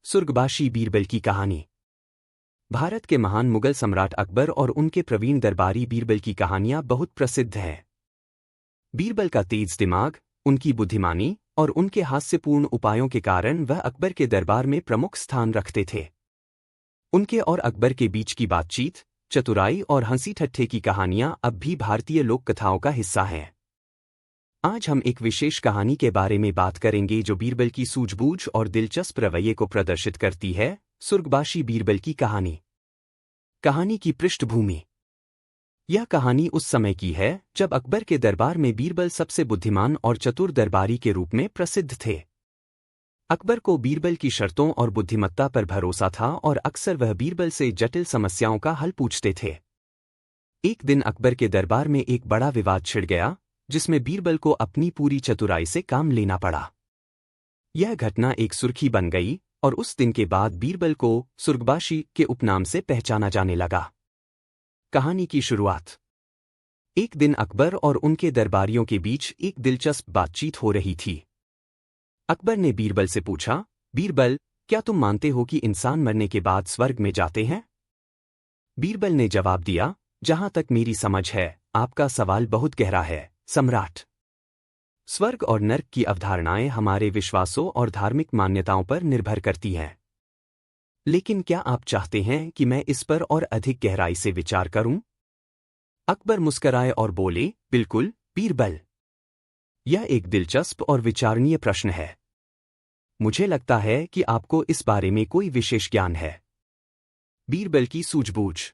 सुर्गबाशी बीरबल की कहानी। भारत के महान मुगल सम्राट अकबर और उनके प्रवीण दरबारी बीरबल की कहानियां बहुत प्रसिद्ध हैं। बीरबल का तेज दिमाग, उनकी बुद्धिमानी और उनके हास्यपूर्ण उपायों के कारण वह अकबर के दरबार में प्रमुख स्थान रखते थे। उनके और अकबर के बीच की बातचीत, चतुराई और हंसी ठट्ठे की कहानियां अब भी भारतीय लोक कथाओं का हिस्सा हैं। आज हम एक विशेष कहानी के बारे में बात करेंगे जो बीरबल की सूझबूझ और दिलचस्प रवैये को प्रदर्शित करती है। सुर्गबाशी बीरबल की कहानी। कहानी की पृष्ठभूमि। यह कहानी उस समय की है जब अकबर के दरबार में बीरबल सबसे बुद्धिमान और चतुर दरबारी के रूप में प्रसिद्ध थे। अकबर को बीरबल की शर्तों और बुद्धिमत्ता पर भरोसा था और अक्सर वह बीरबल से जटिल समस्याओं का हल पूछते थे। एक दिन अकबर के दरबार में एक बड़ा विवाद छिड़ गया, जिसमें बीरबल को अपनी पूरी चतुराई से काम लेना पड़ा। यह घटना एक सुर्खी बन गई और उस दिन के बाद बीरबल को सुर्गबाशी के उपनाम से पहचाना जाने लगा। कहानी की शुरुआत। एक दिन अकबर और उनके दरबारियों के बीच एक दिलचस्प बातचीत हो रही थी। अकबर ने बीरबल से पूछा, बीरबल, क्या तुम मानते हो कि इंसान मरने के बाद स्वर्ग में जाते हैं? बीरबल ने जवाब दिया, जहां तक मेरी समझ है, आपका सवाल बहुत गहरा है, सम्राट। स्वर्ग और नर्क की अवधारणाएं हमारे विश्वासों और धार्मिक मान्यताओं पर निर्भर करती हैं। लेकिन क्या आप चाहते हैं कि मैं इस पर और अधिक गहराई से विचार करूं? अकबर मुस्कराए और बोले, बिल्कुल, बीरबल। यह एक दिलचस्प और विचारणीय प्रश्न है। मुझे लगता है कि आपको इस बारे में कोई विशेष ज्ञान है। बीरबल की सूझबूझ।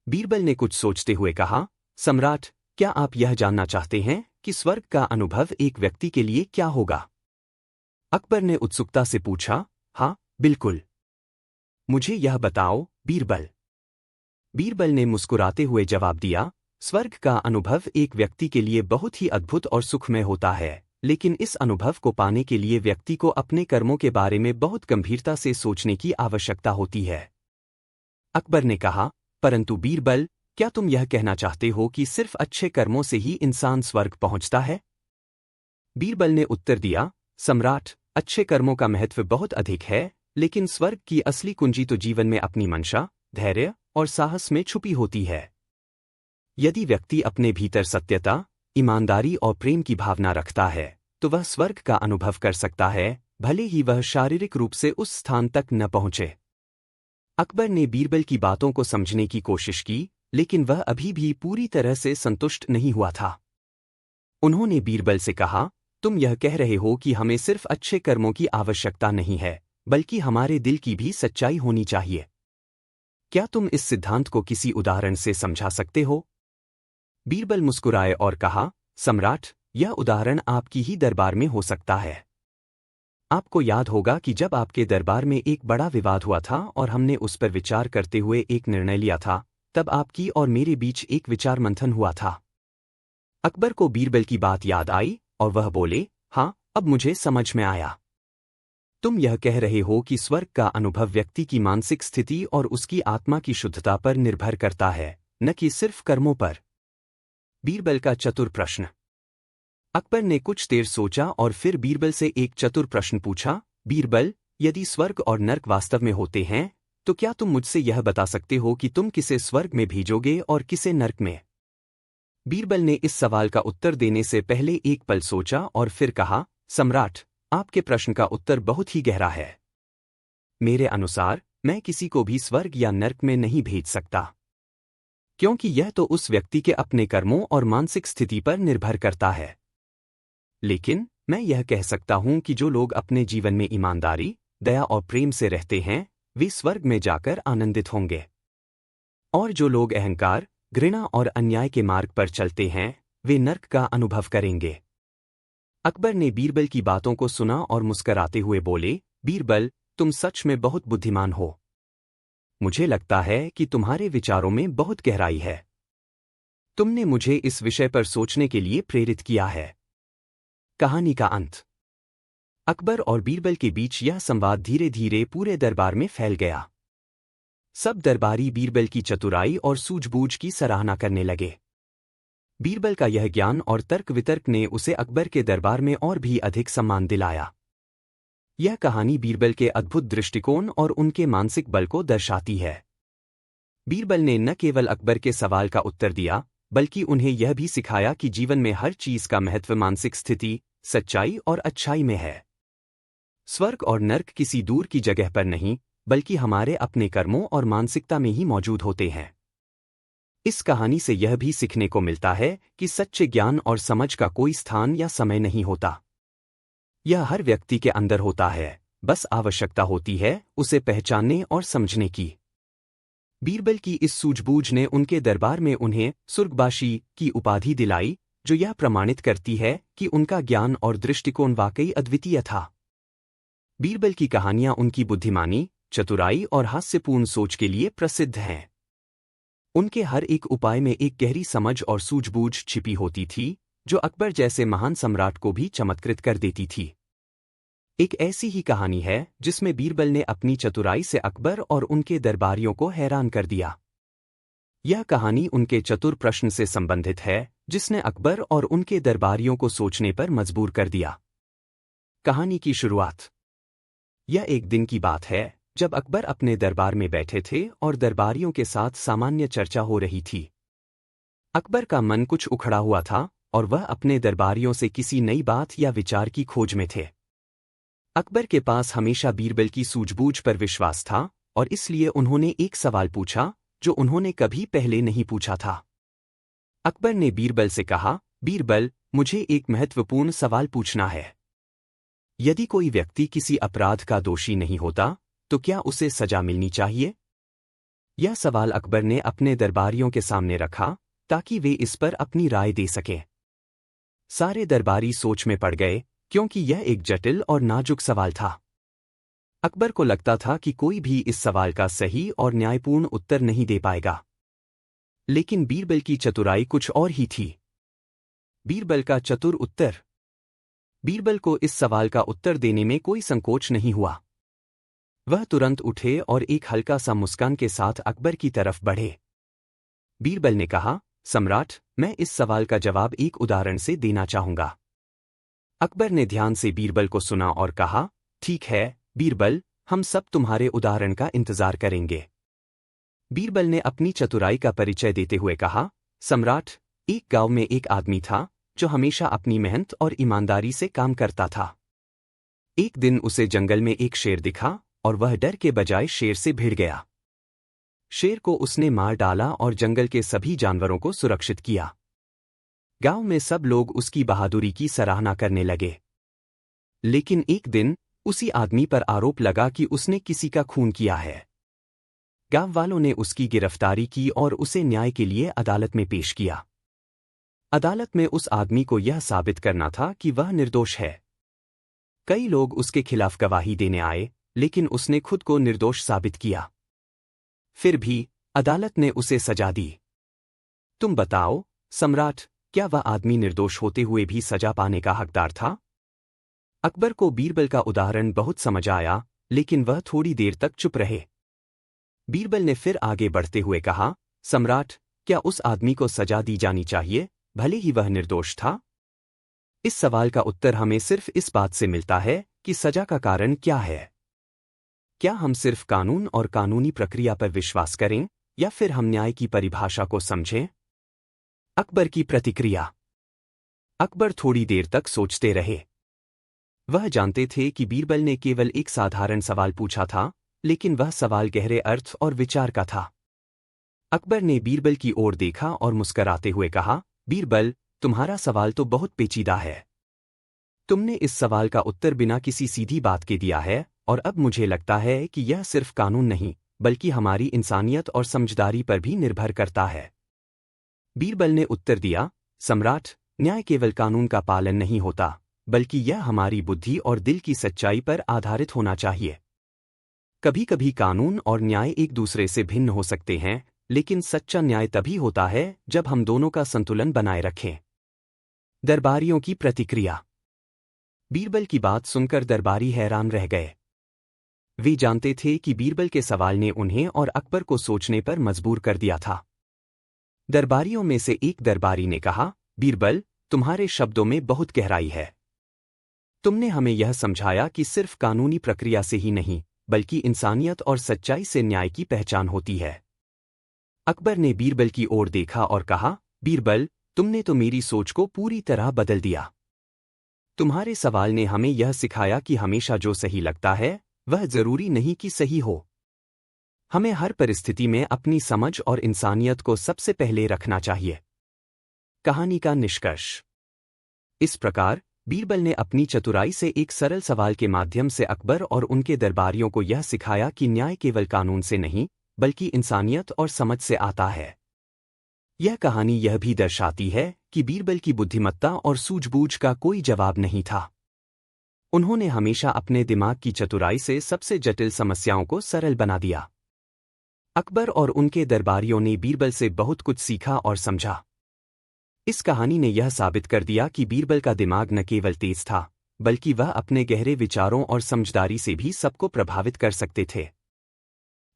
बीरबल ने कुछ सोचते हुए कहा, सम्राट, क्या आप यह जानना चाहते हैं कि स्वर्ग का अनुभव एक व्यक्ति के लिए क्या होगा? अकबर ने उत्सुकता से पूछा, हाँ, बिल्कुल। मुझे यह बताओ, बीरबल। बीरबल ने मुस्कुराते हुए जवाब दिया, स्वर्ग का अनुभव एक व्यक्ति के लिए बहुत ही अद्भुत और सुखमय होता है, लेकिन इस अनुभव को पाने के लिए व्यक्ति को अपने कर्मों के बारे में बहुत गंभीरता से सोचने की आवश्यकता होती है। अकबर ने कहा, परंतु बीरबल, क्या तुम यह कहना चाहते हो कि सिर्फ अच्छे कर्मों से ही इंसान स्वर्ग पहुंचता है? बीरबल ने उत्तर दिया, सम्राट, अच्छे कर्मों का महत्व बहुत अधिक है, लेकिन स्वर्ग की असली कुंजी तो जीवन में अपनी मंशा, धैर्य और साहस में छुपी होती है। यदि व्यक्ति अपने भीतर सत्यता, ईमानदारी और प्रेम की भावना रखता है, तो वह स्वर्ग का अनुभव कर सकता है, भले ही वह शारीरिक रूप से उस स्थान तक न पहुंचे। अकबर ने बीरबल की बातों को समझने की कोशिश की, लेकिन वह अभी भी पूरी तरह से संतुष्ट नहीं हुआ था। उन्होंने बीरबल से कहा, तुम यह कह रहे हो कि हमें सिर्फ अच्छे कर्मों की आवश्यकता नहीं है, बल्कि हमारे दिल की भी सच्चाई होनी चाहिए। क्या तुम इस सिद्धांत को किसी उदाहरण से समझा सकते हो? बीरबल मुस्कुराए और कहा, सम्राट, यह उदाहरण आपकी ही दरबार में हो सकता है। आपको याद होगा कि जब आपके दरबार में एक बड़ा विवाद हुआ था और हमने उस पर विचार करते हुए एक निर्णय लिया था, तब आपकी और मेरे बीच एक विचार मंथन हुआ था। अकबर को बीरबल की बात याद आई और वह बोले, हाँ, अब मुझे समझ में आया। तुम यह कह रहे हो कि स्वर्ग का अनुभव व्यक्ति की मानसिक स्थिति और उसकी आत्मा की शुद्धता पर निर्भर करता है, न कि सिर्फ कर्मों पर। बीरबल का चतुर प्रश्न। अकबर ने कुछ देर सोचा और फिर बीरबल से एक चतुर प्रश्न पूछा, बीरबल, यदि स्वर्ग और नर्क वास्तव में होते हैं, तो क्या तुम मुझसे यह बता सकते हो कि तुम किसे स्वर्ग में भेजोगे और किसे नर्क में? बीरबल ने इस सवाल का उत्तर देने से पहले एक पल सोचा और फिर कहा, सम्राट, आपके प्रश्न का उत्तर बहुत ही गहरा है। मेरे अनुसार, मैं किसी को भी स्वर्ग या नर्क में नहीं भेज सकता, क्योंकि यह तो उस व्यक्ति के अपने कर्मों और मानसिक स्थिति पर निर्भर करता है। लेकिन मैं यह कह सकता हूं कि जो लोग अपने जीवन में ईमानदारी, दया और प्रेम से रहते हैं, वे स्वर्ग में जाकर आनंदित होंगे। और जो लोग अहंकार, घृणा और अन्याय के मार्ग पर चलते हैं, वे नर्क का अनुभव करेंगे। अकबर ने बीरबल की बातों को सुना और मुस्कराते हुए बोले, बीरबल, तुम सच में बहुत बुद्धिमान हो। मुझे लगता है कि तुम्हारे विचारों में बहुत गहराई है। तुमने मुझे इस विषय पर सोचने के लिए प्रेरित किया है। कहानी का अंत। अकबर और बीरबल के बीच यह संवाद धीरे धीरे पूरे दरबार में फैल गया। सब दरबारी बीरबल की चतुराई और सूझबूझ की सराहना करने लगे। बीरबल का यह ज्ञान और तर्क वितर्क ने उसे अकबर के दरबार में और भी अधिक सम्मान दिलाया। यह कहानी बीरबल के अद्भुत दृष्टिकोण और उनके मानसिक बल को दर्शाती है। बीरबल ने न केवल अकबर के सवाल का उत्तर दिया, बल्कि उन्हें यह भी सिखाया कि जीवन में हर चीज का महत्व मानसिक स्थिति, सच्चाई और अच्छाई में है। स्वर्ग और नर्क किसी दूर की जगह पर नहीं, बल्कि हमारे अपने कर्मों और मानसिकता में ही मौजूद होते हैं। इस कहानी से यह भी सीखने को मिलता है कि सच्चे ज्ञान और समझ का कोई स्थान या समय नहीं होता। यह हर व्यक्ति के अंदर होता है, बस आवश्यकता होती है उसे पहचानने और समझने की। बीरबल की इस सूझबूझ ने उनके दरबार में उन्हें सुर्गबाशी की उपाधि दिलाई, जो यह प्रमाणित करती है कि उनका ज्ञान और दृष्टिकोण वाकई अद्वितीय था। बीरबल की कहानियां उनकी बुद्धिमानी, चतुराई और हास्यपूर्ण सोच के लिए प्रसिद्ध हैं। उनके हर एक उपाय में एक गहरी समझ और सूझबूझ छिपी होती थी, जो अकबर जैसे महान सम्राट को भी चमत्कृत कर देती थी। एक ऐसी ही कहानी है जिसमें बीरबल ने अपनी चतुराई से अकबर और उनके दरबारियों को हैरान कर दिया। यह कहानी उनके चतुर प्रश्न से संबंधित है, जिसने अकबर और उनके दरबारियों को सोचने पर मजबूर कर दिया। कहानी की शुरुआत। यह एक दिन की बात है जब अकबर अपने दरबार में बैठे थे और दरबारियों के साथ सामान्य चर्चा हो रही थी। अकबर का मन कुछ उखड़ा हुआ था और वह अपने दरबारियों से किसी नई बात या विचार की खोज में थे। अकबर के पास हमेशा बीरबल की सूझबूझ पर विश्वास था और इसलिए उन्होंने एक सवाल पूछा जो उन्होंने कभी पहले नहीं पूछा था। अकबर ने बीरबल से कहा, बीरबल, मुझे एक महत्वपूर्ण सवाल पूछना है। यदि कोई व्यक्ति किसी अपराध का दोषी नहीं होता, तो क्या उसे सजा मिलनी चाहिए? यह सवाल अकबर ने अपने दरबारियों के सामने रखा ताकि वे इस पर अपनी राय दे सकें। सारे दरबारी सोच में पड़ गए, क्योंकि यह एक जटिल और नाजुक सवाल था। अकबर को लगता था कि कोई भी इस सवाल का सही और न्यायपूर्ण उत्तर नहीं दे पाएगा। लेकिन बीरबल की चतुराई कुछ और ही थी। बीरबल का चतुर उत्तर। बीरबल को इस सवाल का उत्तर देने में कोई संकोच नहीं हुआ। वह तुरंत उठे और एक हल्का सा मुस्कान के साथ अकबर की तरफ बढ़े। बीरबल ने कहा, सम्राट, मैं इस सवाल का जवाब एक उदाहरण से देना चाहूंगा। अकबर ने ध्यान से बीरबल को सुना और कहा, ठीक है बीरबल, हम सब तुम्हारे उदाहरण का इंतजार करेंगे। बीरबल ने अपनी चतुराई का परिचय देते हुए कहा, सम्राट, एक गांव में एक आदमी था जो हमेशा अपनी मेहनत और ईमानदारी से काम करता था। एक दिन उसे जंगल में एक शेर दिखा और वह डर के बजाय शेर से भिड़ गया। शेर को उसने मार डाला और जंगल के सभी जानवरों को सुरक्षित किया। गांव में सब लोग उसकी बहादुरी की सराहना करने लगे। लेकिन एक दिन उसी आदमी पर आरोप लगा कि उसने किसी का खून किया है। गांव वालों ने उसकी गिरफ्तारी की और उसे न्याय के लिए अदालत में पेश किया। अदालत में उस आदमी को यह साबित करना था कि वह निर्दोष है। कई लोग उसके खिलाफ गवाही देने आए, लेकिन उसने खुद को निर्दोष साबित किया। फिर भी अदालत ने उसे सजा दी। तुम बताओ, सम्राट, क्या वह आदमी निर्दोष होते हुए भी सजा पाने का हकदार था? अकबर को बीरबल का उदाहरण बहुत समझ आया, लेकिन वह थोड़ी देर तक चुप रहे। बीरबल ने फिर आगे बढ़ते हुए कहा, सम्राट, क्या उस आदमी को सजा दी जानी चाहिए, भले ही वह निर्दोष था? इस सवाल का उत्तर हमें सिर्फ इस बात से मिलता है कि सजा का कारण क्या है। क्या हम सिर्फ कानून और कानूनी प्रक्रिया पर विश्वास करें, या फिर हम न्याय की परिभाषा को समझें? अकबर की प्रतिक्रिया। अकबर थोड़ी देर तक सोचते रहे। वह जानते थे कि बीरबल ने केवल एक साधारण सवाल पूछा था, लेकिन वह सवाल गहरे अर्थ और विचार का था। अकबर ने बीरबल की ओर देखा और मुस्कराते हुए कहा, बीरबल, तुम्हारा सवाल तो बहुत पेचीदा है। तुमने इस सवाल का उत्तर बिना किसी सीधी बात के दिया है, और अब मुझे लगता है कि यह सिर्फ कानून नहीं, बल्कि हमारी इंसानियत और समझदारी पर भी निर्भर करता है। बीरबल ने उत्तर दिया, सम्राट, न्याय केवल कानून का पालन नहीं होता, बल्कि यह हमारी बुद्धि और दिल की सच्चाई पर आधारित होना चाहिए। कभी कभी कानून और न्याय एक दूसरे से भिन्न हो सकते हैं, लेकिन सच्चा न्याय तभी होता है जब हम दोनों का संतुलन बनाए रखें। दरबारियों की प्रतिक्रिया। बीरबल की बात सुनकर दरबारी हैरान रह गए। वे जानते थे कि बीरबल के सवाल ने उन्हें और अकबर को सोचने पर मजबूर कर दिया था। दरबारियों में से एक दरबारी ने कहा, बीरबल, तुम्हारे शब्दों में बहुत गहराई है। तुमने हमें यह समझाया कि सिर्फ कानूनी प्रक्रिया से ही नहीं, बल्कि इंसानियत और सच्चाई से न्याय की पहचान होती है। अकबर ने बीरबल की ओर देखा और कहा, बीरबल, तुमने तो मेरी सोच को पूरी तरह बदल दिया। तुम्हारे सवाल ने हमें यह सिखाया कि हमेशा जो सही लगता है वह जरूरी नहीं कि सही हो। हमें हर परिस्थिति में अपनी समझ और इंसानियत को सबसे पहले रखना चाहिए। कहानी का निष्कर्ष। इस प्रकार बीरबल ने अपनी चतुराई से एक सरल सवाल के माध्यम से अकबर और उनके दरबारियों को यह सिखाया कि न्याय केवल कानून से नहीं, बल्कि इंसानियत और समझ से आता है। यह कहानी यह भी दर्शाती है कि बीरबल की बुद्धिमत्ता और सूझबूझ का कोई जवाब नहीं था। उन्होंने हमेशा अपने दिमाग की चतुराई से सबसे जटिल समस्याओं को सरल बना दिया। अकबर और उनके दरबारियों ने बीरबल से बहुत कुछ सीखा और समझा। इस कहानी ने यह साबित कर दिया कि बीरबल का दिमाग न केवल तेज था, बल्कि वह अपने गहरे विचारों और समझदारी से भी सबको प्रभावित कर सकते थे।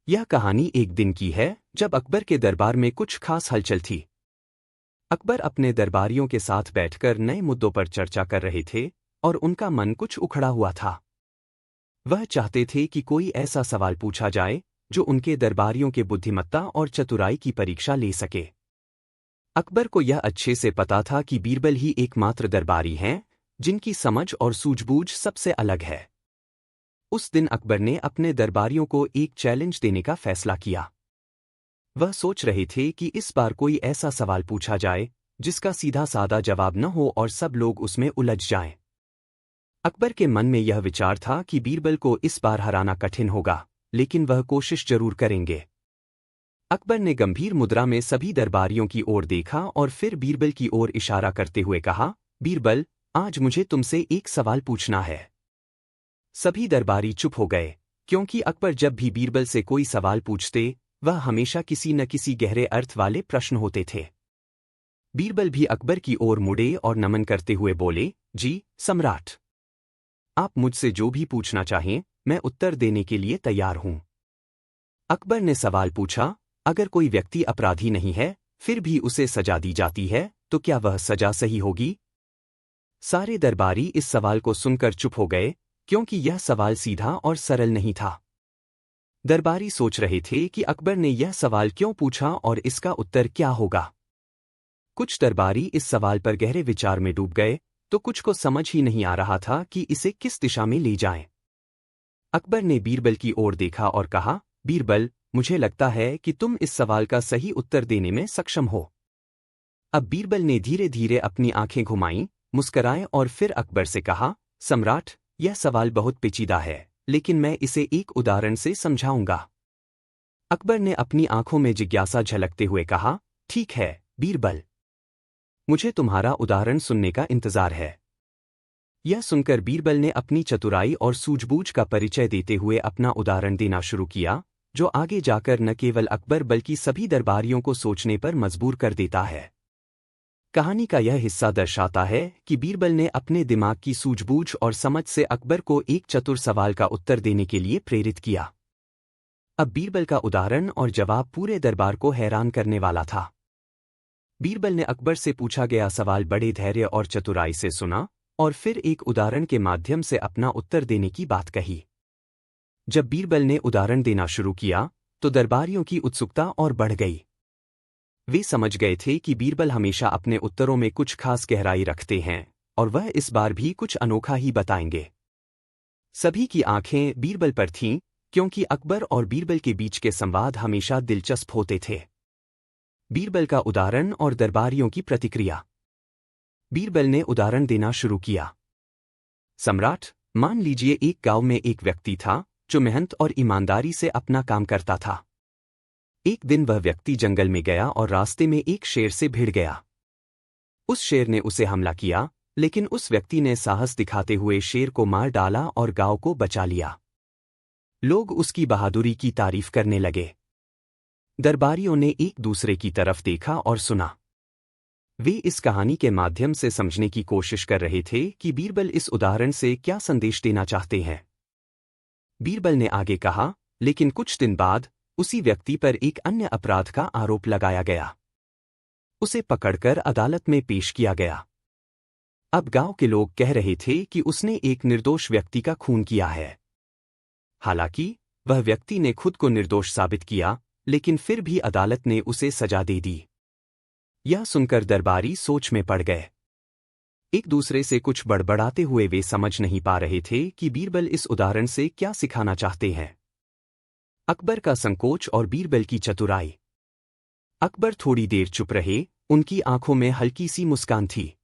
यह कहानी एक दिन की है जब अकबर के दरबार में कुछ खास हलचल थी। अकबर अपने दरबारियों के साथ बैठकर नए मुद्दों पर चर्चा कर रहे थे और उनका मन कुछ उखड़ा हुआ था। वह चाहते थे कि कोई ऐसा सवाल पूछा जाए जो उनके दरबारियों के बुद्धिमत्ता और चतुराई की परीक्षा ले सके। अकबर को यह अच्छे से पता था कि बीरबल ही एकमात्र दरबारी हैं जिनकी समझ और सूझबूझ सबसे अलग है। उस दिन अकबर ने अपने दरबारियों को एक चैलेंज देने का फैसला किया। वह सोच रहे थे कि इस बार कोई ऐसा सवाल पूछा जाए जिसका सीधा साधा जवाब न हो और सब लोग उसमें उलझ जाएं। अकबर के मन में यह विचार था कि बीरबल को इस बार हराना कठिन होगा, लेकिन वह कोशिश जरूर करेंगे। अकबर ने गंभीर मुद्रा में सभी दरबारियों की ओर देखा और फिर बीरबल की ओर इशारा करते हुए कहा, बीरबल, आज मुझे तुमसे एक सवाल पूछना है। सभी दरबारी चुप हो गए, क्योंकि अकबर जब भी बीरबल से कोई सवाल पूछते वह हमेशा किसी न किसी गहरे अर्थ वाले प्रश्न होते थे। बीरबल भी अकबर की ओर मुड़े और नमन करते हुए बोले, जी सम्राट, आप मुझसे जो भी पूछना चाहें मैं उत्तर देने के लिए तैयार हूं। अकबर ने सवाल पूछा, अगर कोई व्यक्ति अपराधी नहीं है फिर भी उसे सजा दी जाती है तो क्या वह सजा सही होगी? सारे दरबारी इस सवाल को सुनकर चुप हो गए, क्योंकि यह सवाल सीधा और सरल नहीं था। दरबारी सोच रहे थे कि अकबर ने यह सवाल क्यों पूछा और इसका उत्तर क्या होगा। कुछ दरबारी इस सवाल पर गहरे विचार में डूब गए, तो कुछ को समझ ही नहीं आ रहा था कि इसे किस दिशा में ले जाएं। अकबर ने बीरबल की ओर देखा और कहा, बीरबल, मुझे लगता है कि तुम इस सवाल का सही उत्तर देने में सक्षम हो। अब बीरबल ने धीरे धीरे अपनी आंखें घुमाईं, मुस्कराए और फिर अकबर से कहा, सम्राट, यह सवाल बहुत पेचीदा है, लेकिन मैं इसे एक उदाहरण से समझाऊंगा। अकबर ने अपनी आंखों में जिज्ञासा झलकते हुए कहा, ठीक है बीरबल, मुझे तुम्हारा उदाहरण सुनने का इंतजार है। यह सुनकर बीरबल ने अपनी चतुराई और सूझबूझ का परिचय देते हुए अपना उदाहरण देना शुरू किया, जो आगे जाकर न केवल अकबर बल्कि सभी दरबारियों को सोचने पर मजबूर कर देता है। कहानी का यह हिस्सा दर्शाता है कि बीरबल ने अपने दिमाग की सूझबूझ और समझ से अकबर को एक चतुर सवाल का उत्तर देने के लिए प्रेरित किया। अब बीरबल का उदाहरण और जवाब पूरे दरबार को हैरान करने वाला था। बीरबल ने अकबर से पूछा गया सवाल बड़े धैर्य और चतुराई से सुना और फिर एक उदाहरण के माध्यम से अपना उत्तर देने की बात कही। जब बीरबल ने उदाहरण देना शुरू किया तो दरबारियों की उत्सुकता और बढ़ गई। वे समझ गए थे कि बीरबल हमेशा अपने उत्तरों में कुछ खास गहराई रखते हैं और वह इस बार भी कुछ अनोखा ही बताएंगे। सभी की आंखें बीरबल पर थीं, क्योंकि अकबर और बीरबल के बीच के संवाद हमेशा दिलचस्प होते थे। बीरबल का उदाहरण और दरबारियों की प्रतिक्रिया। बीरबल ने उदाहरण देना शुरू किया। सम्राट, मान लीजिए एक गांव में एक व्यक्ति था जो मेहनत और ईमानदारी से अपना काम करता था। एक दिन वह व्यक्ति जंगल में गया और रास्ते में एक शेर से भिड़ गया। उस शेर ने उसे हमला किया, लेकिन उस व्यक्ति ने साहस दिखाते हुए शेर को मार डाला और गांव को बचा लिया। लोग उसकी बहादुरी की तारीफ करने लगे। दरबारियों ने एक दूसरे की तरफ देखा और सुना। वे इस कहानी के माध्यम से समझने की कोशिश कर रहे थे कि बीरबल इस उदाहरण से क्या संदेश देना चाहते हैं। बीरबल ने आगे कहा, लेकिन कुछ दिन बाद उसी व्यक्ति पर एक अन्य अपराध का आरोप लगाया गया। उसे पकड़कर अदालत में पेश किया गया। अब गांव के लोग कह रहे थे कि उसने एक निर्दोष व्यक्ति का खून किया है। हालांकि वह व्यक्ति ने खुद को निर्दोष साबित किया, लेकिन फिर भी अदालत ने उसे सजा दे दी। यह सुनकर दरबारी सोच में पड़ गए। एक दूसरे से कुछ बड़बड़ाते हुए वे समझ नहीं पा रहे थे कि बीरबल इस उदाहरण से क्या सिखाना चाहते हैं। अकबर का संकोच और बीरबल की चतुराई। अकबर थोड़ी देर चुप रहे, उनकी आंखों में हल्की सी मुस्कान थी।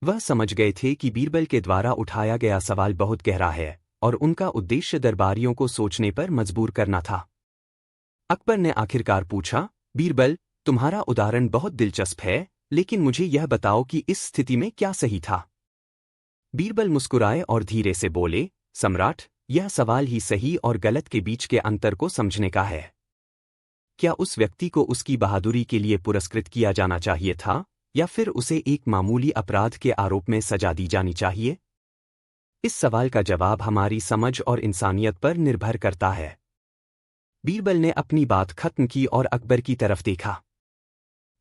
वह समझ गए थे कि बीरबल के द्वारा उठाया गया सवाल बहुत गहरा है और उनका उद्देश्य दरबारियों को सोचने पर मजबूर करना था। अकबर ने आखिरकार पूछा, बीरबल, तुम्हारा उदाहरण बहुत दिलचस्प है, लेकिन मुझे यह बताओ कि इस स्थिति में क्या सही था। बीरबल मुस्कुराए और धीरे से बोले, सम्राट, यह सवाल ही सही और गलत के बीच के अंतर को समझने का है। क्या उस व्यक्ति को उसकी बहादुरी के लिए पुरस्कृत किया जाना चाहिए था, या फिर उसे एक मामूली अपराध के आरोप में सजा दी जानी चाहिए? इस सवाल का जवाब हमारी समझ और इंसानियत पर निर्भर करता है। बीरबल ने अपनी बात खत्म की और अकबर की तरफ देखा।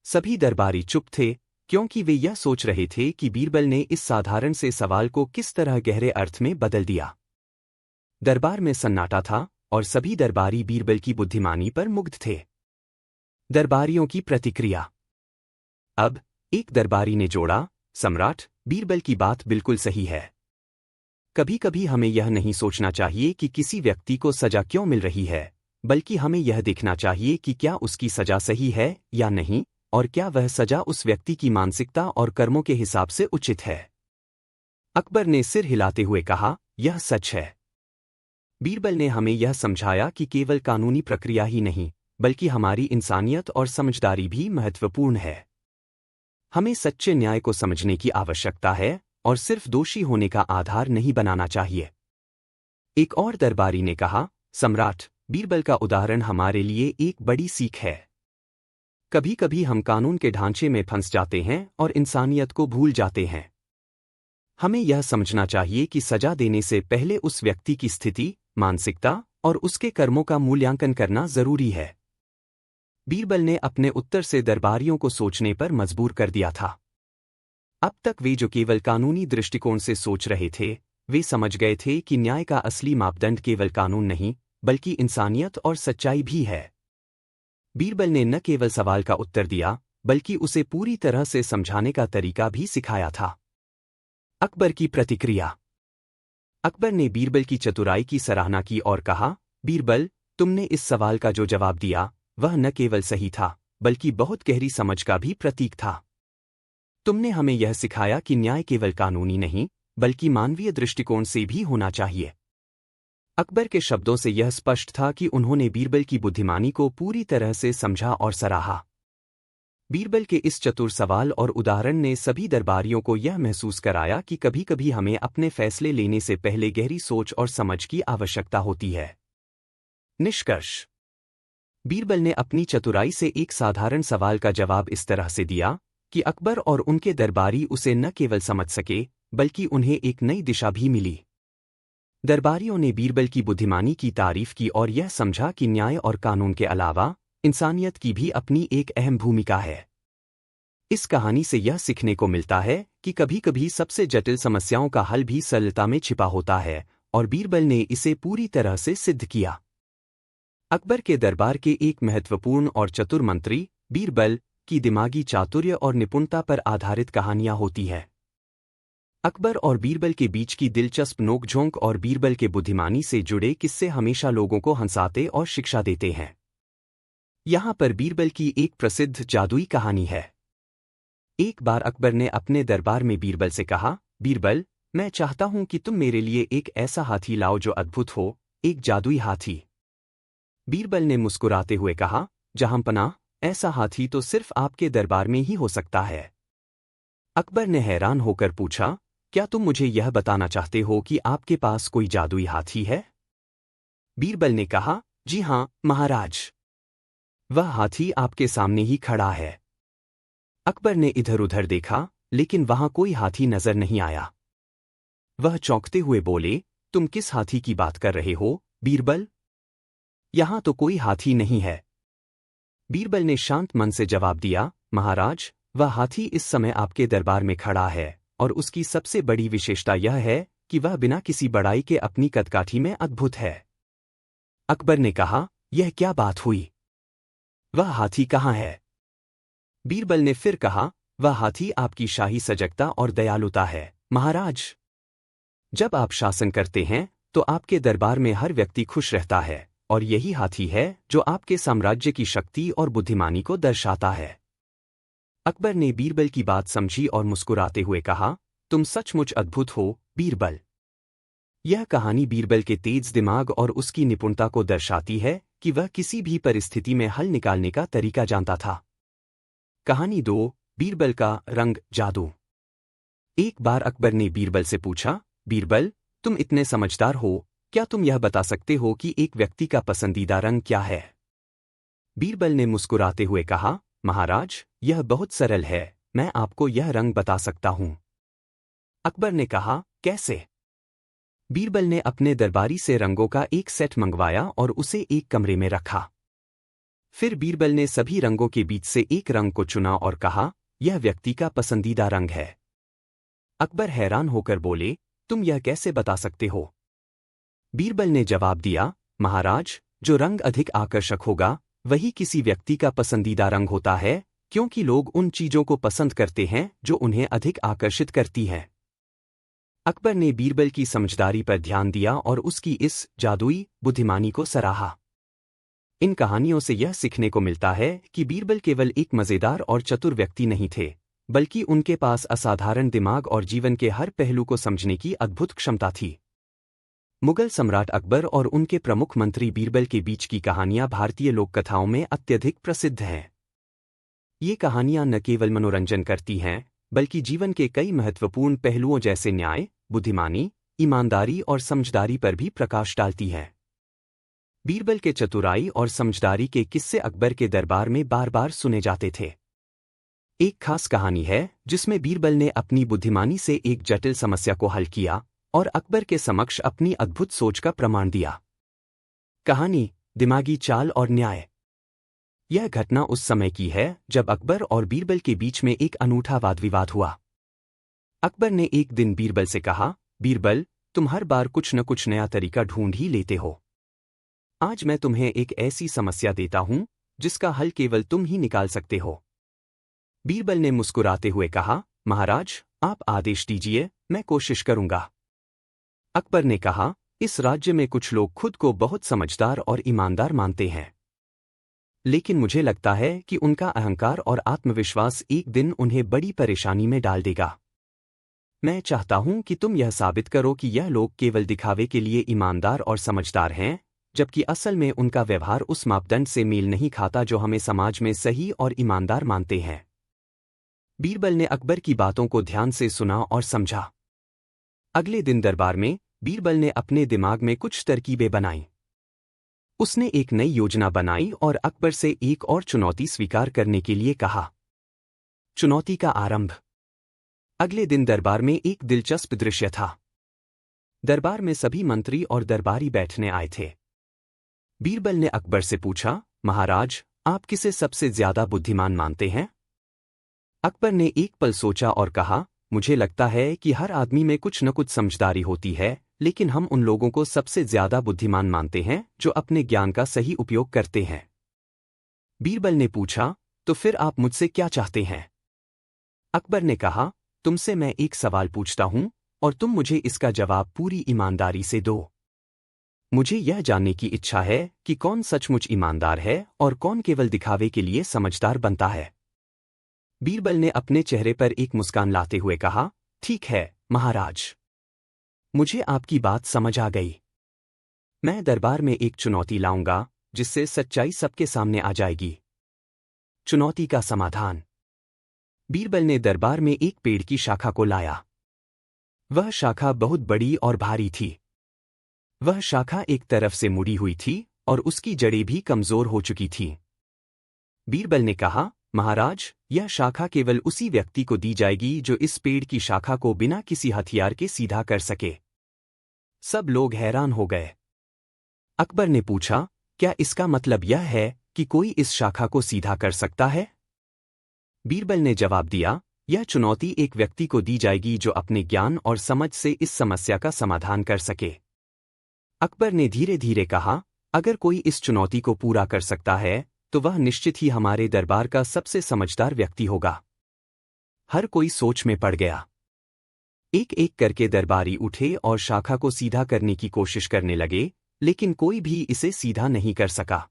सभी दरबारी चुप थे, क्योंकि वे यह सोच रहे थे कि बीरबल ने इस साधारण से सवाल को किस तरह गहरे अर्थ में बदल दिया। दरबार में सन्नाटा था और सभी दरबारी बीरबल की बुद्धिमानी पर मुग्ध थे। दरबारियों की प्रतिक्रिया। अब एक दरबारी ने जोड़ा, सम्राट, बीरबल की बात बिल्कुल सही है। कभी कभी हमें यह नहीं सोचना चाहिए कि किसी व्यक्ति को सजा क्यों मिल रही है, बल्कि हमें यह देखना चाहिए कि क्या उसकी सजा सही है या नहीं, और क्या वह सजा उस व्यक्ति की मानसिकता और कर्मों के हिसाब से उचित है। अकबर ने सिर हिलाते हुए कहा, यह सच है। बीरबल ने हमें यह समझाया कि केवल कानूनी प्रक्रिया ही नहीं, बल्कि हमारी इंसानियत और समझदारी भी महत्वपूर्ण है। हमें सच्चे न्याय को समझने की आवश्यकता है और सिर्फ दोषी होने का आधार नहीं बनाना चाहिए। एक और दरबारी ने कहा, सम्राट, बीरबल का उदाहरण हमारे लिए एक बड़ी सीख है। कभी कभी हम कानून के ढांचे में फंस जाते हैं और इंसानियत को भूल जाते हैं। हमें यह समझना चाहिए कि सजा देने से पहले उस व्यक्ति की स्थिति, मानसिकता और उसके कर्मों का मूल्यांकन करना जरूरी है। बीरबल ने अपने उत्तर से दरबारियों को सोचने पर मजबूर कर दिया था। अब तक वे जो केवल कानूनी दृष्टिकोण से सोच रहे थे, वे समझ गए थे कि न्याय का असली मापदंड केवल कानून नहीं, बल्कि इंसानियत और सच्चाई भी है। बीरबल ने न केवल सवाल का उत्तर दिया, बल्कि उसे पूरी तरह से समझाने का तरीका भी सिखाया था। अकबर की प्रतिक्रिया। अकबर ने बीरबल की चतुराई की सराहना की और कहा, बीरबल, तुमने इस सवाल का जो जवाब दिया, वह न केवल सही था, बल्कि बहुत गहरी समझ का भी प्रतीक था। तुमने हमें यह सिखाया कि न्याय केवल कानूनी नहीं, बल्कि मानवीय दृष्टिकोण से भी होना चाहिए। अकबर के शब्दों से यह स्पष्ट था कि उन्होंने बीरबल की बुद्धिमानी को पूरी तरह से समझा और सराहा। बीरबल के इस चतुर सवाल और उदाहरण ने सभी दरबारियों को यह महसूस कराया कि कभी कभी हमें अपने फैसले लेने से पहले गहरी सोच और समझ की आवश्यकता होती है। निष्कर्ष। बीरबल ने अपनी चतुराई से एक साधारण सवाल का जवाब इस तरह से दिया कि अकबर और उनके दरबारी उसे न केवल समझ सके, बल्कि उन्हें एक नई दिशा भी मिली। दरबारियों ने बीरबल की बुद्धिमानी की तारीफ की और यह समझा कि न्याय और कानून के अलावा इंसानियत की भी अपनी एक अहम भूमिका है। इस कहानी से यह सीखने को मिलता है कि कभी कभी सबसे जटिल समस्याओं का हल भी सरलता में छिपा होता है, और बीरबल ने इसे पूरी तरह से सिद्ध किया। अकबर के दरबार के एक महत्वपूर्ण और चतुर मंत्री, बीरबल, की दिमागी चातुर्य और निपुणता पर आधारित कहानियां होती है। अकबर और बीरबल के बीच की दिलचस्प नोकझोंक और बीरबल के बुद्धिमानी से जुड़े किस्से हमेशा लोगों को हंसाते और शिक्षा देते हैं। यहाँ पर बीरबल की एक प्रसिद्ध जादुई कहानी है। एक बार अकबर ने अपने दरबार में बीरबल से कहा, बीरबल, मैं चाहता हूं कि तुम मेरे लिए एक ऐसा हाथी लाओ जो अद्भुत हो, एक जादुई हाथी। बीरबल ने मुस्कुराते हुए कहा, जहांपनाह, ऐसा हाथी तो सिर्फ आपके दरबार में ही हो सकता है। अकबर ने हैरान होकर पूछा, क्या तुम मुझे यह बताना चाहते हो कि आपके पास कोई जादुई हाथी है? बीरबल ने कहा, जी हां, महाराज। वह हाथी आपके सामने ही खड़ा है। अकबर ने इधर उधर देखा, लेकिन वहां कोई हाथी नजर नहीं आया। वह चौंकते हुए बोले, तुम किस हाथी की बात कर रहे हो, बीरबल? यहां तो कोई हाथी नहीं है। बीरबल ने शांत मन से जवाब दिया, महाराज, वह हाथी इस समय आपके दरबार में खड़ा है, और उसकी सबसे बड़ी विशेषता यह है कि वह बिना किसी बड़ाई के अपनी कदकाठी में अद्भुत है। अकबर ने कहा, यह क्या बात हुई? वह हाथी कहाँ है? बीरबल ने फिर कहा, वह हाथी आपकी शाही सजगता और दयालुता है, महाराज। जब आप शासन करते हैं तो आपके दरबार में हर व्यक्ति खुश रहता है, और यही हाथी है जो आपके साम्राज्य की शक्ति और बुद्धिमानी को दर्शाता है। अकबर ने बीरबल की बात समझी और मुस्कुराते हुए कहा, तुम सचमुच अद्भुत हो, बीरबल। यह कहानी बीरबल के तेज दिमाग और उसकी निपुणता को दर्शाती है कि वह किसी भी परिस्थिति में हल निकालने का तरीका जानता था। कहानी 2, बीरबल का रंग जादू। एक बार अकबर ने बीरबल से पूछा, बीरबल, तुम इतने समझदार हो, क्या तुम यह बता सकते हो कि एक व्यक्ति का पसंदीदा रंग क्या है? बीरबल ने मुस्कुराते हुए कहा, महाराज, यह बहुत सरल है, मैं आपको यह रंग बता सकता हूं। अकबर ने कहा, कैसे? बीरबल ने अपने दरबारी से रंगों का एक सेट मंगवाया और उसे एक कमरे में रखा। फिर बीरबल ने सभी रंगों के बीच से एक रंग को चुना और कहा, यह व्यक्ति का पसंदीदा रंग है। अकबर हैरान होकर बोले, तुम यह कैसे बता सकते हो? बीरबल ने जवाब दिया, महाराज, जो रंग अधिक आकर्षक होगा वही किसी व्यक्ति का पसंदीदा रंग होता है, क्योंकि लोग उन चीजों को पसंद करते हैं जो उन्हें अधिक आकर्षित करती हैं। अकबर ने बीरबल की समझदारी पर ध्यान दिया और उसकी इस जादुई बुद्धिमानी को सराहा। इन कहानियों से यह सीखने को मिलता है कि बीरबल केवल एक मजेदार और चतुर व्यक्ति नहीं थे, बल्कि उनके पास असाधारण दिमाग और जीवन के हर पहलू को समझने की अद्भुत क्षमता थी। मुगल सम्राट अकबर और उनके प्रमुख मंत्री बीरबल के बीच की कहानियां भारतीय लोक कथाओं में अत्यधिक प्रसिद्ध हैं। ये कहानियां न केवल मनोरंजन करती हैं, बल्कि जीवन के कई महत्वपूर्ण पहलुओं जैसे न्याय, बुद्धिमानी, ईमानदारी और समझदारी पर भी प्रकाश डालती हैं। बीरबल के चतुराई और समझदारी के किस्से अकबर के दरबार में बार बार सुने जाते थे। एक खास कहानी है जिसमें बीरबल ने अपनी बुद्धिमानी से एक जटिल समस्या को हल किया और अकबर के समक्ष अपनी अद्भुत सोच का प्रमाण दिया। कहानी, दिमागी चाल और न्याय। यह घटना उस समय की है जब अकबर और बीरबल के बीच में एक अनूठा वाद विवाद हुआ। अकबर ने एक दिन बीरबल से कहा, बीरबल, तुम हर बार कुछ न कुछ नया तरीका ढूंढ ही लेते हो। आज मैं तुम्हें एक ऐसी समस्या देता हूं जिसका हल केवल तुम ही निकाल सकते हो। बीरबल ने मुस्कुराते हुए कहा, महाराज, आप आदेश दीजिए, मैं कोशिश करूंगा। अकबर ने कहा, इस राज्य में कुछ लोग खुद को बहुत समझदार और ईमानदार मानते हैं, लेकिन मुझे लगता है कि उनका अहंकार और आत्मविश्वास एक दिन उन्हें बड़ी परेशानी में डाल देगा। मैं चाहता हूं कि तुम यह साबित करो कि यह लोग केवल दिखावे के लिए ईमानदार और समझदार हैं, जबकि असल में उनका व्यवहार उस मापदंड से मेल नहीं खाता जो हमें समाज में सही और ईमानदार मानते हैं। बीरबल ने अकबर की बातों को ध्यान से सुना और समझा। अगले दिन दरबार में बीरबल ने अपने दिमाग में कुछ तरकीबें बनाईं। उसने एक नई योजना बनाई और अकबर से एक और चुनौती स्वीकार करने के लिए कहा। चुनौती का आरंभ। अगले दिन दरबार में एक दिलचस्प दृश्य था। दरबार में सभी मंत्री और दरबारी बैठने आए थे। बीरबल ने अकबर से पूछा, महाराज, आप किसे सबसे ज्यादा बुद्धिमान मानते हैं? अकबर ने एक पल सोचा और कहा, मुझे लगता है कि हर आदमी में कुछ न कुछ समझदारी होती है, लेकिन हम उन लोगों को सबसे ज्यादा बुद्धिमान मानते हैं जो अपने ज्ञान का सही उपयोग करते हैं। बीरबल ने पूछा, तो फिर आप मुझसे क्या चाहते हैं? अकबर ने कहा, तुमसे मैं एक सवाल पूछता हूं और तुम मुझे इसका जवाब पूरी ईमानदारी से दो। मुझे यह जानने की इच्छा है कि कौन सचमुच ईमानदार है और कौन केवल दिखावे के लिए समझदार बनता है। बीरबल ने अपने चेहरे पर एक मुस्कान लाते हुए कहा, ठीक है, महाराज। मुझे आपकी बात समझ आ गई। मैं दरबार में एक चुनौती लाऊंगा जिससे सच्चाई सबके सामने आ जाएगी। चुनौती का समाधान। बीरबल ने दरबार में एक पेड़ की शाखा को लाया। वह शाखा बहुत बड़ी और भारी थी। वह शाखा एक तरफ से मुड़ी हुई थी और उसकी जड़ें भी कमजोर हो चुकी थीं। बीरबल ने कहा, महाराज, यह शाखा केवल उसी व्यक्ति को दी जाएगी जो इस पेड़ की शाखा को बिना किसी हथियार के सीधा कर सके। सब लोग हैरान हो गए। अकबर ने पूछा, क्या इसका मतलब यह है कि कोई इस शाखा को सीधा कर सकता है? बीरबल ने जवाब दिया, यह चुनौती एक व्यक्ति को दी जाएगी जो अपने ज्ञान और समझ से इस समस्या का समाधान कर सके। अकबर ने धीरे धीरे कहा, अगर कोई इस चुनौती को पूरा कर सकता है तो वह निश्चित ही हमारे दरबार का सबसे समझदार व्यक्ति होगा। हर कोई सोच में पड़ गया। एक एक करके दरबारी उठे और शाखा को सीधा करने की कोशिश करने लगे, लेकिन कोई भी इसे सीधा नहीं कर सका।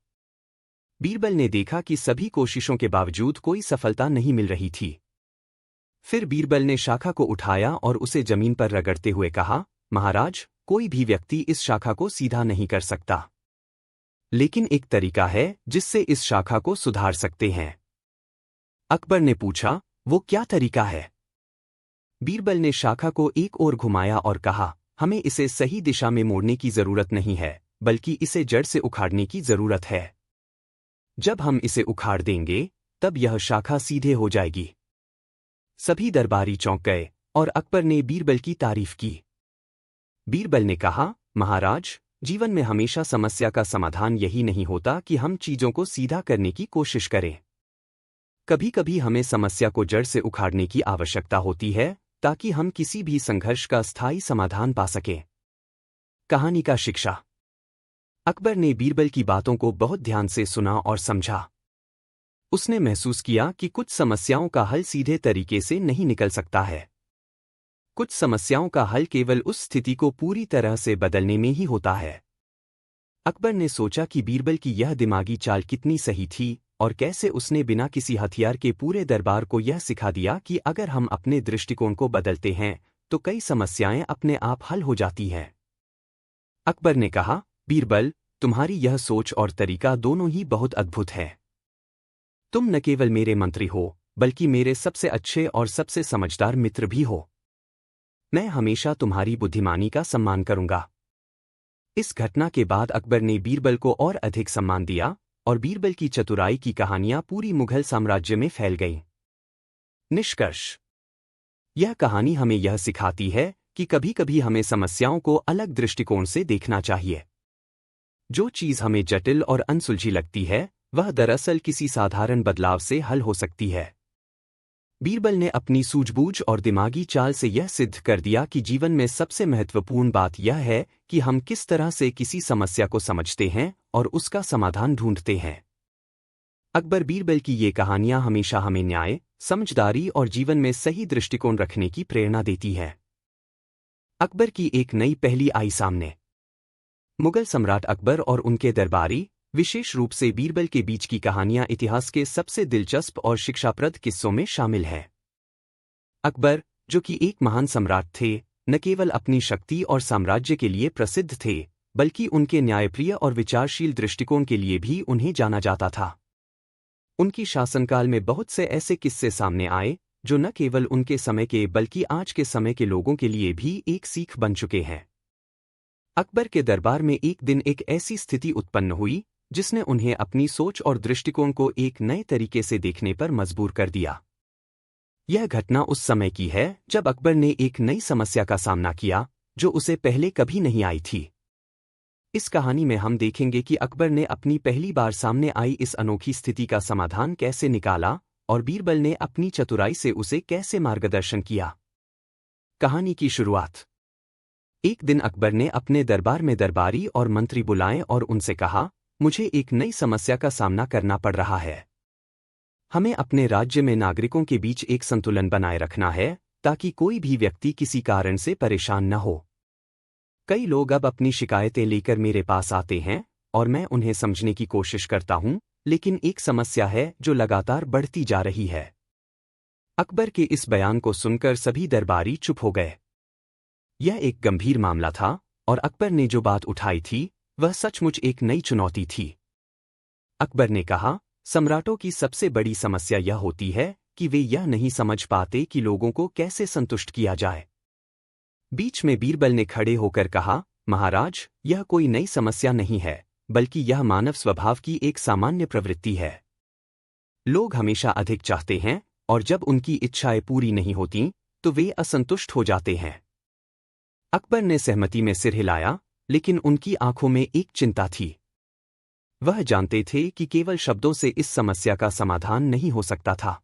बीरबल ने देखा कि सभी कोशिशों के बावजूद कोई सफलता नहीं मिल रही थी। फिर बीरबल ने शाखा को उठाया और उसे जमीन पर रगड़ते हुए कहा, महाराज, कोई भी व्यक्ति इस शाखा को सीधा नहीं कर सकता, लेकिन एक तरीका है जिससे इस शाखा को सुधार सकते हैं। अकबर ने पूछा, वो क्या तरीका है? बीरबल ने शाखा को एक ओर घुमाया और कहा, हमें इसे सही दिशा में मोड़ने की जरूरत नहीं है, बल्कि इसे जड़ से उखाड़ने की जरूरत है। जब हम इसे उखाड़ देंगे तब यह शाखा सीधे हो जाएगी। सभी दरबारी चौंक गए और अकबर ने बीरबल की तारीफ की। बीरबल ने कहा, महाराज, जीवन में हमेशा समस्या का समाधान यही नहीं होता कि हम चीजों को सीधा करने की कोशिश करें। कभी कभी हमें समस्या को जड़ से उखाड़ने की आवश्यकता होती है ताकि हम किसी भी संघर्ष का स्थायी समाधान पा सकें। कहानी का शिक्षा। अकबर ने बीरबल की बातों को बहुत ध्यान से सुना और समझा। उसने महसूस किया कि कुछ समस्याओं का हल सीधे तरीके से नहीं निकल सकता है। कुछ समस्याओं का हल केवल उस स्थिति को पूरी तरह से बदलने में ही होता है। अकबर ने सोचा कि बीरबल की यह दिमागी चाल कितनी सही थी और कैसे उसने बिना किसी हथियार के पूरे दरबार को यह सिखा दिया कि अगर हम अपने दृष्टिकोण को बदलते हैं तो कई समस्याएं अपने आप हल हो जाती हैं। अकबर ने कहा, बीरबल, तुम्हारी यह सोच और तरीका दोनों ही बहुत अद्भुत है। तुम न केवल मेरे मंत्री हो, बल्कि मेरे सबसे अच्छे और सबसे समझदार मित्र भी हो। मैं हमेशा तुम्हारी बुद्धिमानी का सम्मान करूंगा। इस घटना के बाद अकबर ने बीरबल को और अधिक सम्मान दिया और बीरबल की चतुराई की कहानियां पूरी मुगल साम्राज्य में फैल गईं। निष्कर्ष। यह कहानी हमें यह सिखाती है कि कभी कभी हमें समस्याओं को अलग दृष्टिकोण से देखना चाहिए। जो चीज हमें जटिल और अनसुलझी लगती है वह दरअसल किसी साधारण बदलाव से हल हो सकती है। बीरबल ने अपनी सूझबूझ और दिमागी चाल से यह सिद्ध कर दिया कि जीवन में सबसे महत्वपूर्ण बात यह है कि हम किस तरह से किसी समस्या को समझते हैं और उसका समाधान ढूंढते हैं। अकबर बीरबल की ये कहानियां हमेशा हमें न्याय, समझदारी और जीवन में सही दृष्टिकोण रखने की प्रेरणा देती है। अकबर की एक नई पहेली आई सामने। मुगल सम्राट अकबर और उनके दरबारी, विशेष रूप से बीरबल के बीच की कहानियां इतिहास के सबसे दिलचस्प और शिक्षाप्रद किस्सों में शामिल है। अकबर, जो कि एक महान सम्राट थे, न केवल अपनी शक्ति और साम्राज्य के लिए प्रसिद्ध थे, बल्कि उनके न्यायप्रिय और विचारशील दृष्टिकोण के लिए भी उन्हें जाना जाता था। उनकी शासनकाल में बहुत से ऐसे किस्से सामने आए जो न केवल उनके समय के बल्कि आज के समय के लोगों के लिए भी एक सीख बन चुके हैं। अकबर के दरबार में एक दिन एक ऐसी स्थिति उत्पन्न हुई जिसने उन्हें अपनी सोच और दृष्टिकोण को एक नए तरीके से देखने पर मजबूर कर दिया। यह घटना उस समय की है जब अकबर ने एक नई समस्या का सामना किया जो उसे पहले कभी नहीं आई थी। इस कहानी में हम देखेंगे कि अकबर ने अपनी पहली बार सामने आई इस अनोखी स्थिति का समाधान कैसे निकाला और बीरबल ने अपनी चतुराई से उसे कैसे मार्गदर्शन किया। कहानी की शुरुआत। एक दिन अकबर ने अपने दरबार में दरबारी और मंत्री बुलाए और उनसे कहा, मुझे एक नई समस्या का सामना करना पड़ रहा है। हमें अपने राज्य में नागरिकों के बीच एक संतुलन बनाए रखना है ताकि कोई भी व्यक्ति किसी कारण से परेशान न हो। कई लोग अब अपनी शिकायतें लेकर मेरे पास आते हैं और मैं उन्हें समझने की कोशिश करता हूं, लेकिन एक समस्या है जो लगातार बढ़ती जा रही है। अकबर के इस बयान को सुनकर सभी दरबारी चुप हो गए। यह एक गंभीर मामला था और अकबर ने जो बात उठाई थी वह सचमुच एक नई चुनौती थी। अकबर ने कहा, सम्राटों की सबसे बड़ी समस्या यह होती है कि वे यह नहीं समझ पाते कि लोगों को कैसे संतुष्ट किया जाए। बीच में बीरबल ने खड़े होकर कहा, महाराज, यह कोई नई समस्या नहीं है, बल्कि यह मानव स्वभाव की एक सामान्य प्रवृत्ति है। लोग हमेशा अधिक चाहते हैं और जब उनकी इच्छाएं पूरी नहीं होती तो वे असंतुष्ट हो जाते हैं। अकबर ने सहमति में सिर हिलाया, लेकिन उनकी आंखों में एक चिंता थी। वह जानते थे कि केवल शब्दों से इस समस्या का समाधान नहीं हो सकता था।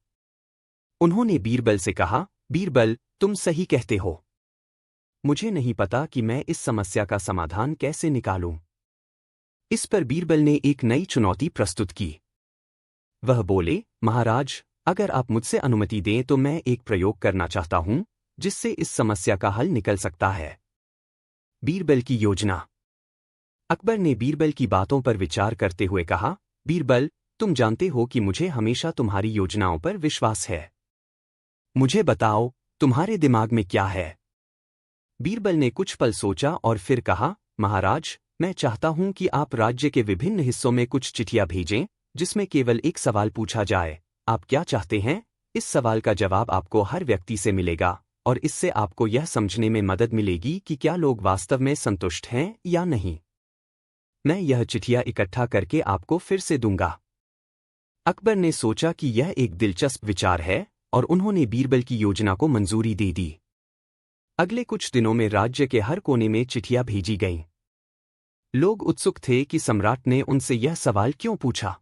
उन्होंने बीरबल से कहा, बीरबल, तुम सही कहते हो। मुझे नहीं पता कि मैं इस समस्या का समाधान कैसे निकालूं। इस पर बीरबल ने एक नई चुनौती प्रस्तुत की। वह बोले, महाराज, अगर आप मुझसे अनुमति दें तो मैं एक प्रयोग करना चाहता हूं, जिससे इस समस्या का हल निकल सकता है। बीरबल की योजना। अकबर ने बीरबल की बातों पर विचार करते हुए कहा, बीरबल, तुम जानते हो कि मुझे हमेशा तुम्हारी योजनाओं पर विश्वास है। मुझे बताओ, तुम्हारे दिमाग में क्या है? बीरबल ने कुछ पल सोचा और फिर कहा, महाराज, मैं चाहता हूं कि आप राज्य के विभिन्न हिस्सों में कुछ चिट्ठियां भेजें, जिसमें केवल एक सवाल पूछा जाए, आप क्या चाहते हैं? इस सवाल का जवाब आपको हर व्यक्ति से मिलेगा, और इससे आपको यह समझने में मदद मिलेगी कि क्या लोग वास्तव में संतुष्ट हैं या नहीं। मैं यह चिट्ठियां इकट्ठा करके आपको फिर से दूंगा। अकबर ने सोचा कि यह एक दिलचस्प विचार है, और उन्होंने बीरबल की योजना को मंजूरी दे दी। अगले कुछ दिनों में राज्य के हर कोने में चिट्ठियां भेजी गईं। लोग उत्सुक थे कि सम्राट ने उनसे यह सवाल क्यों पूछा।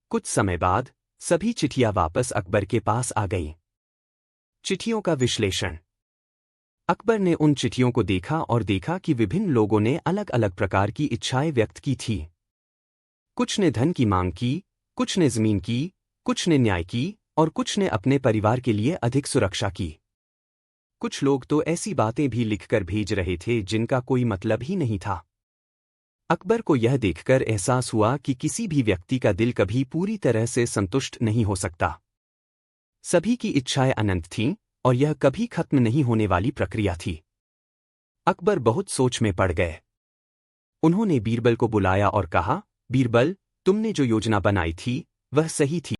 कुछ समय बाद सभी चिट्ठियां वापस अकबर के पास आ गईं। चिट्ठियों का विश्लेषण। अकबर ने उन चिट्ठियों को देखा और देखा कि विभिन्न लोगों ने अलग अलग प्रकार की इच्छाएं व्यक्त की थी। कुछ ने धन की मांग की, कुछ ने जमीन की, कुछ ने न्याय की, और कुछ ने अपने परिवार के लिए अधिक सुरक्षा की। कुछ लोग तो ऐसी बातें भी लिखकर भेज रहे थे जिनका कोई मतलब ही नहीं था। अकबर को यह देखकर एहसास हुआ कि किसी भी व्यक्ति का दिल कभी पूरी तरह से संतुष्ट नहीं हो सकता। सभी की इच्छाएं अनंत थीं, और यह कभी खत्म नहीं होने वाली प्रक्रिया थी। अकबर बहुत सोच में पड़ गए। उन्होंने बीरबल को बुलाया और कहा, बीरबल, तुमने जो योजना बनाई थी, वह सही थी।